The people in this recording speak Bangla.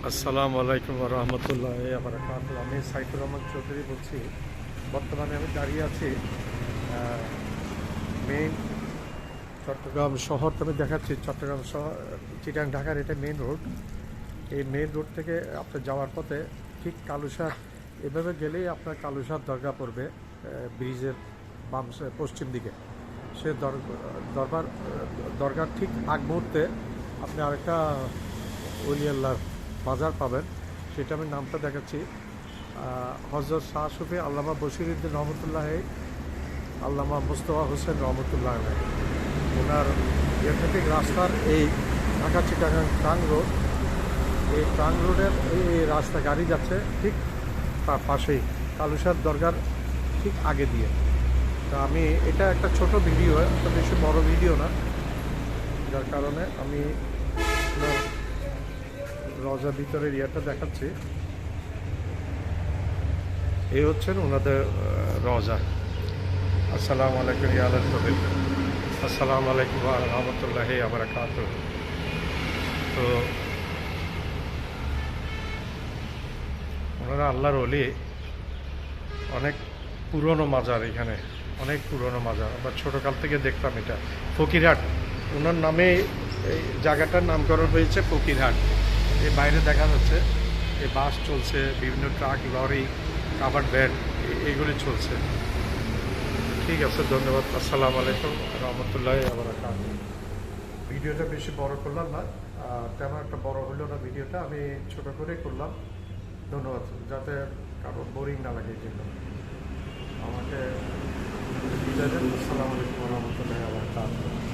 আসসালামু আলাইকুম রহমতুল্লাহ বারাকাতুহু। আমি সাইফুর রহমান চৌধুরী বলছি। বর্তমানে আমি দাঁড়িয়ে আছি মেইন চট্টগ্রাম শহর। আমি দেখাচ্ছি চট্টগ্রাম শহর, চিটাং ঢাকার এটা মেইন রোড। এই মেইন রোড থেকে আপনার যাওয়ার পথে ঠিক কালুশাহ এভাবে গেলেই আপনার কালুশাহ দরগা পড়বে ব্রিজের পশ্চিম দিকে। সে দরবার দরগার ঠিক আগ মুহূর্তে আপনি আরেকটা ওলিয়াল্লাহর মাজার পাবেন। সেটা আমি নামটা দেখাচ্ছি, হজরত শাহ সুফি আল্লামা বশিরউদ্দিন রহমতুল্লাহ, আল্লামা মুস্তফা হোসেন রহমতুল্লাহ। ওনার ঠিক রাস্তার এই ঢাকা চিটাগাং ট্রাং রোড, এই ট্রাং রোডের এই রাস্তা গাড়ি যাচ্ছে ঠিক তার পাশেই কালুশাহ দরগার ঠিক আগে দিয়ে। তা আমি এটা একটা ছোট ভিডিও, একটা বেশি বড় ভিডিও না, যার কারণে আমি রজা ভিতরের ইয়েটা দেখাচ্ছি। এই হচ্ছেন ওনাদের রজা। আসসালামু আলাইকুম ইয়ালাল কবির, আসসালামু আলাইকুম ওয়া রাহমাতুল্লাহি ওয়া বারাকাতুহু। তো ওনারা আল্লাহর ওলি, অনেক পুরনো মাজার, এখানে অনেক পুরনো মাজার। আমরা ছোটোকাল থেকে দেখতাম এটা ফকিরহাট, ওনার নামে এই জায়গাটার নামকরণ হয়েছে ফকিরহাট। এই বাইরে দেখা যাচ্ছে এই বাস চলছে, বিভিন্ন ট্রাক, লরি, কাভার্ড ভ্যান এইগুলি চলছে। ঠিক আছে, ধন্যবাদ। আসসালামু আলাইকুম রহমতুল্লাহি ওয়া বারাকাতুহু। ভিডিওটা বেশি বড় করলাম না, তেমন একটা বড় হলো না ভিডিওটা, আমি ছোট করেই করলাম। ধন্যবাদ, যাতে কারো বোরিং না লাগে। এই জন্য আমাকে বিদায় দেন। আসসালামু আলাইকুম রহমতুল্লাহি ওয়া বারাকাতুহু।